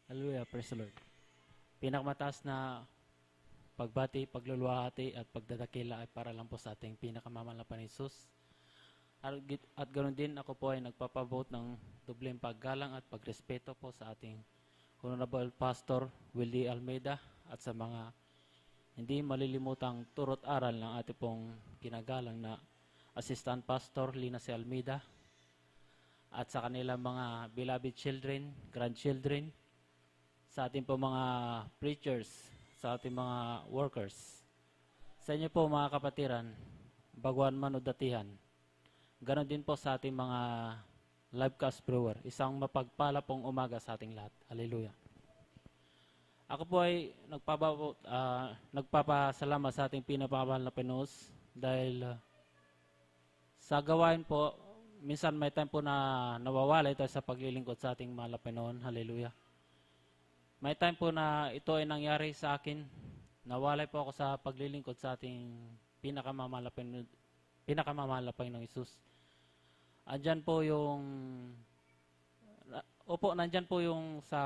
Hallelujah, praise the Lord. Pinakamataas na pagbati, pagluluwahati at pagdadakila ay para lang po sa ating pinakamamahal na Panginoon. At ganoon din ako po ay nagpapabot ng dubleng paggalang at pagrespeto po sa ating Honorable Pastor Willie Almeida at sa mga hindi malilimutang turot aral ng ating pong kinagalang na Assistant Pastor Lina C. Almeida at sa kanilang mga beloved children, grandchildren, sa ating po mga preachers, sa ating mga workers. Sa inyo po mga kapatiran, baguhan man o datihan. Ganon din po sa ating mga livecast viewer. Isang mapagpala pong umaga sa ating lahat. Hallelujah. Ako po ay nagpapasalamat sa ating pinakamahal na Panginoon dahil sa gawain po, minsan may time po na nawawala ito sa paglilingkod sa ating mahal na Panginoon. Hallelujah. May time po na ito ay nangyari sa akin. Nawalay po ako sa paglilingkod sa ating pinakamamahal na Panginoong Hesus. Andyan po yung nandyan po yung sa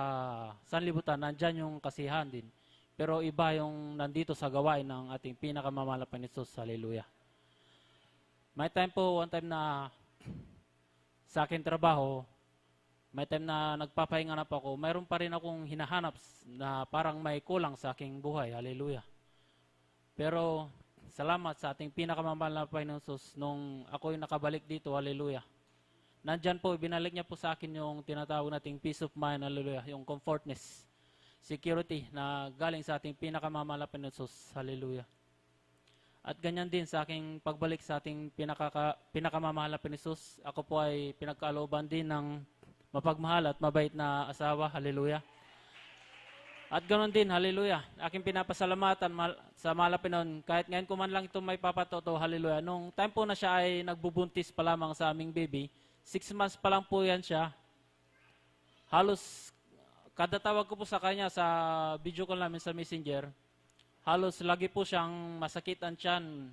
sanlibutan, nandyan yung kasihan din. Pero iba yung nandito sa gawain ng ating pinakamamahal na Panginoong Hesus. Hallelujah. May time po, one time na sa aking trabaho, may time na nagpapahinga na po ako, mayroon pa rin akong hinahanap na parang may kulang sa aking buhay. Hallelujah. Pero salamat sa ating pinakamamahal na Panginoon Hesus nung ako'y nakabalik dito. Hallelujah. Nandyan po, binalik niya po sa akin yung tinatawag nating peace of mind. Hallelujah. Yung comfortness, security na galing sa ating pinakamamahal na Panginoon Hesus. Hallelujah. At ganyan din sa aking pagbalik sa ating pinakamamahal na Panginoon Hesus, ako po ay pinagkalooban din ng mapagmahal at mabait na asawa. Hallelujah. At ganoon din, hallelujah. Aking pinapasalamatan sa mahal na Panginoon, kahit ngayon ko man lang ito may papatoto, hallelujah. Nung time po na siya ay nagbubuntis pa lamang sa aming baby, 6 months pa lang po yan siya. Halos, kada tawag ko po sa kanya sa video call namin sa Messenger, halos lagi po siyang masakit ang tiyan.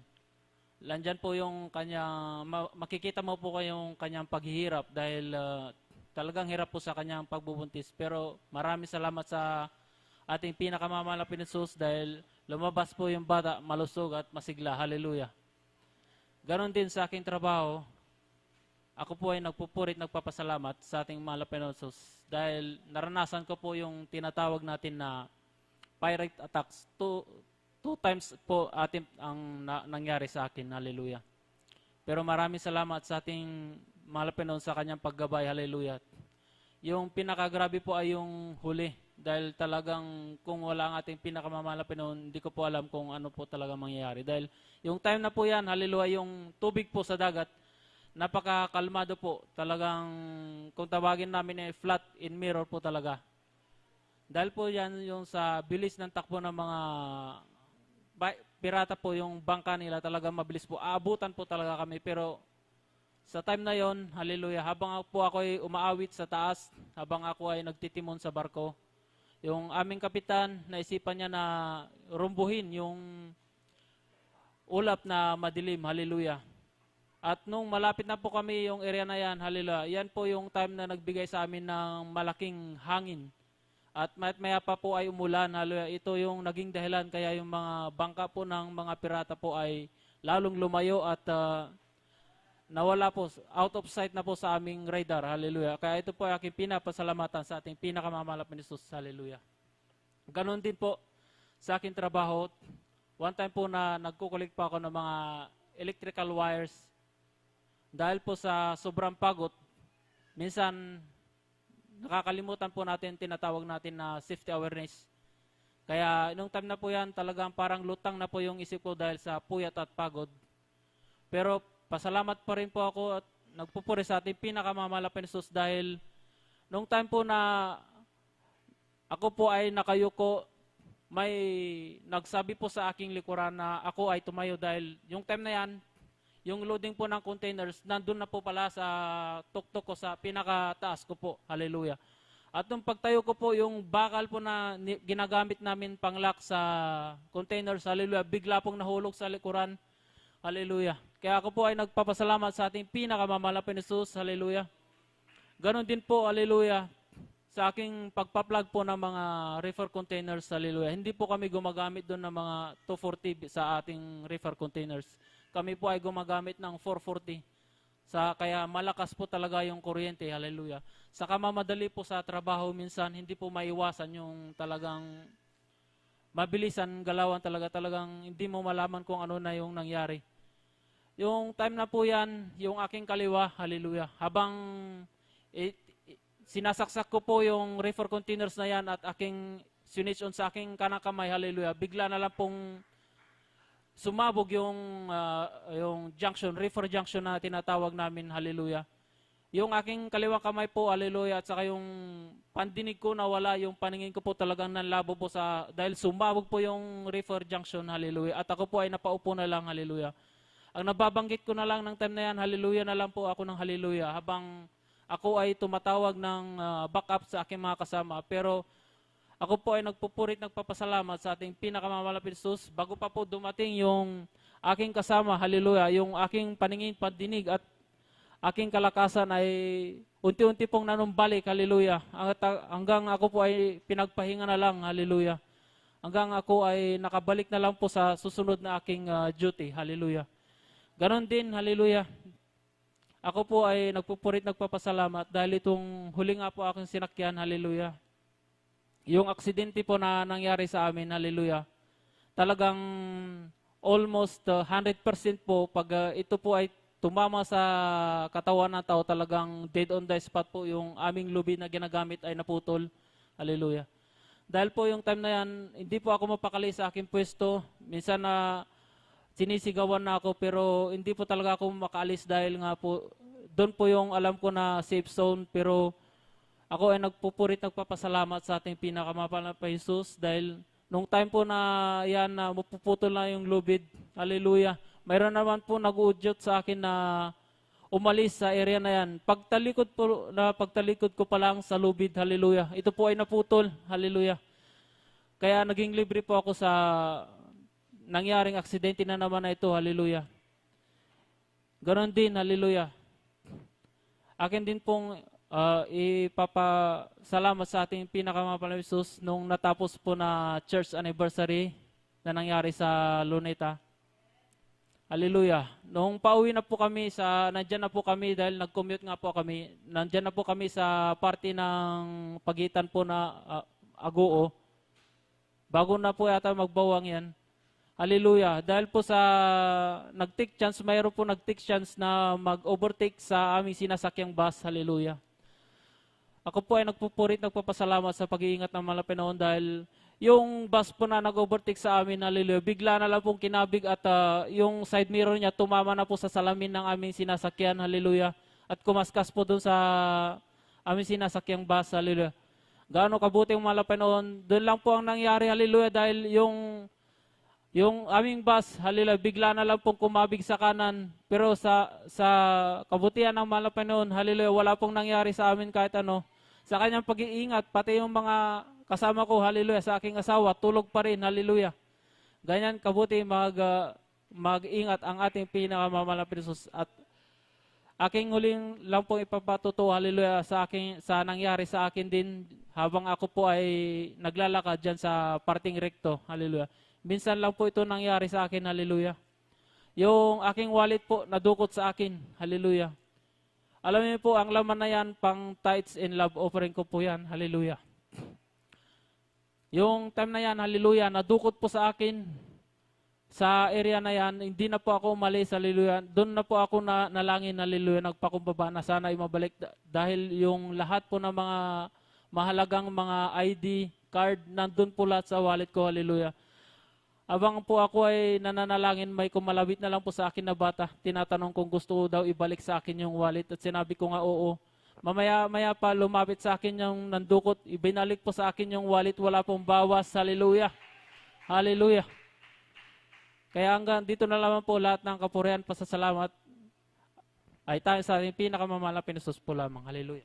Landyan po yung kanyang, makikita mo po kayong kanyang paghihirap dahil talagang hirap po sa kanyang pagbubuntis. Pero maraming salamat sa ating pinakamamahal na Panginoon Hesus dahil lumabas po yung bata, malusog at masigla. Hallelujah. Ganon din sa aking trabaho, ako po ay nagpupurit, nagpapasalamat sa ating mahal na Panginoon Hesus dahil naranasan ko po yung tinatawag natin na pirate attacks. Two times po atin ang nangyari sa akin. Hallelujah. Pero maraming salamat sa ating mahal na Panginoon sa kanyang paggabay. Hallelujah. Yung pinakagrabe po ay yung huli. Dahil talagang kung wala ang ating pinakamamahal na Panginoon, hindi ko po alam kung ano po talaga mangyayari. Dahil yung time na po yan, hallelujah, yung tubig po sa dagat, napakakalmado po. Talagang kung tawagin namin ay flat in mirror po talaga. Dahil po yan yung sa bilis ng takbo ng mga pirata po, yung bangka nila talagang mabilis po. Aabutan po talaga kami pero sa time na yon, hallelujah, habang po ako ay umaawit sa taas, habang ako ay nagtitimon sa barko, yung aming kapitan, naisipan niya na rumbuhin yung ulap na madilim, hallelujah. At nung malapit na po kami yung area na yan, hallelujah, yan po yung time na nagbigay sa amin ng malaking hangin. At maya pa po ay umulan, hallelujah. Ito yung naging dahilan kaya yung mga bangka po ng mga pirata po ay lalong lumayo at nawala po, out of sight na po sa aming radar. Hallelujah. Kaya ito po ay aking pinapasalamatan sa ating pinakamamahal na Panginoon. Hallelujah. Ganon din po sa aking trabaho. One time po na nagkukulik pa ako ng mga electrical wires. Dahil po sa sobrang pagod, minsan nakakalimutan po natin, tinatawag natin na safety awareness. Kaya nung time na po yan, talagang parang lutang na po yung isip ko dahil sa puyat at pagod. Pero pasalamat pa rin po ako at nagpupuri sa ating pinakamamahal na Panginoon Hesus dahil nung time po na ako po ay nakayuko, may nagsabi po sa aking likuran na ako ay tumayo dahil yung time na yan, yung loading po ng containers, nandun na po pala sa tuktok ko sa pinakataas ko po. Hallelujah. At nung pagtayo ko po, yung bakal po na ginagamit namin panglock sa containers, hallelujah, bigla pong nahulog sa likuran. Hallelujah. Kaya ako po ay nagpapasalamat sa ating pinakamamahal na Panginoon Hesus. Hallelujah. Ganon din po, hallelujah. sa aking pagpa-plug po ng mga reefer containers, hallelujah, hindi po kami gumagamit doon ng mga 240 sa ating reefer containers. Kami po ay gumagamit ng 440. Kaya malakas po talaga yung kuryente, hallelujah. Saka mamadali po sa trabaho minsan, hindi po maiwasan yung talagang mabilisan galawan talagang hindi mo malaman kung ano na yung nangyari. Yung time na po yan, yung aking kaliwa, hallelujah, habang sinasaksak ko po yung reefer containers na yan at aking switch on sa aking kanang kamay, hallelujah, bigla na lang pong sumabog yung junction, reefer junction na tinatawag namin, hallelujah. Yung aking kaliwang kamay po, hallelujah, at saka yung pandinig ko nawala, yung paningin ko po talagang nanlabo po dahil sumabog po yung reefer junction, hallelujah. At ako po ay napaupo na lang, hallelujah. Ang nababanggit ko na lang ng time na yan, hallelujah na lang po ako ng hallelujah, habang ako ay tumatawag ng backup sa aking mga kasama. Pero ako po ay nagpapasalamat sa ating pinakamamalapit Jesus. Bago pa po dumating yung aking kasama, hallelujah, yung aking paningin, pandinig at aking kalakasan ay unti-unti pong nanumbalik, hallelujah. Hanggang ako po ay pinagpahinga na lang, hallelujah. Hanggang ako ay nakabalik na lang po sa susunod na aking duty, hallelujah. Ganon din, hallelujah. Ako po ay nagpapasalamat dahil itong huli nga po aking sinakyan, hallelujah. Yung aksidente po na nangyari sa amin, hallelujah. Talagang almost 100% po pag ito po ay tumama sa katawan ng tao, talagang dead on the spot po yung aming lubid na ginagamit ay naputol. Hallelujah. Dahil po yung time na yan, hindi po ako mapakali sa aking pwesto. Minsan na sinisigawan na ako pero hindi po talaga ako makaalis dahil nga po doon po yung alam ko na safe zone. Pero ako ay nagpapasalamat sa ating pinakamapal na Jesus dahil nung time po na yan na mapuputol na yung lubid, hallelujah, mayroon naman po nag-uudyot sa akin na umalis sa area na yan. Pagtalikod ko pa lang sa lubid, hallelujah, ito po ay naputol, hallelujah. Kaya naging libre po ako sa nangyaring aksidente na naman na ito, hallelujah. Ganon din, hallelujah. Akin din pong ipapasalamat sa ating pinakamapal na Jesus nung natapos po na church anniversary na nangyari sa Luneta. Hallelujah. Nung pauwi na po kami nandyan na po kami dahil nag-commute nga po kami. Nandyan na po kami sa party ng pagitan po na Agoo. Bago na po yata magbawang yan. Hallelujah. Dahil po sa nag-take chance, mayroon po nag-take chance na mag-overtake sa aming sinasakyang bus. Hallelujah. Ako po ay nagpapasalamat sa pag-iingat ng mga Pinoon dahil yung bus po na nag-overtake sa amin, hallelujah, bigla na lang pong kinabig at yung side mirror niya tumama na po sa salamin ng aming sinasakyan, hallelujah, at kumaskas po doon sa aming sinasakyang bus, hallelujah. Gaano kabuti yung mga Pinoon, doon lang po ang nangyari, hallelujah, dahil yung aming bus, hallelujah, bigla na lang pong kumabig sa kanan, pero sa kabutihan ng mga Pinoon, hallelujah, wala pong nangyari sa amin kahit ano. Sa kanyang pag-iingat, pati yung mga kasama ko, hallelujah, sa aking asawa, tulog pa rin, hallelujah. Ganyan kabuti mag-ingat ang ating pinakamamalapit Jesus. At aking huling lang pong ipapatuto, hallelujah, sa nangyari sa akin din habang ako po ay naglalakad dyan sa parting recto, hallelujah. Minsan lang po ito nangyari sa akin, hallelujah. Yung aking wallet po nadukot sa akin, hallelujah. Alam niyo po, ang laman na yan, pang tithes and love offering ko po yan. Hallelujah. Yung time na yan, hallelujah, nadukot po sa akin sa area na yan. Hindi na po ako umalis, hallelujah. Doon na po ako nalangin, hallelujah, nagpakumbaba na sana ay mabalik. Dahil yung lahat po ng mga mahalagang mga ID card, nandun po lahat sa wallet ko, hallelujah. Abang po ako ay nananalangin, may kumalabit na lang po sa akin na bata. Tinatanong kung gusto daw ibalik sa akin yung wallet at sinabi ko nga oo. Maya pa lumapit sa akin yung nandukot, ibinalik po sa akin yung wallet, wala pong bawas. Hallelujah. Hallelujah. Kaya hanggang dito na lamang po lahat ng kapurihan, pasasalamat ay tayo sa ating pinakamamahal na Jesus po lamang. Hallelujah.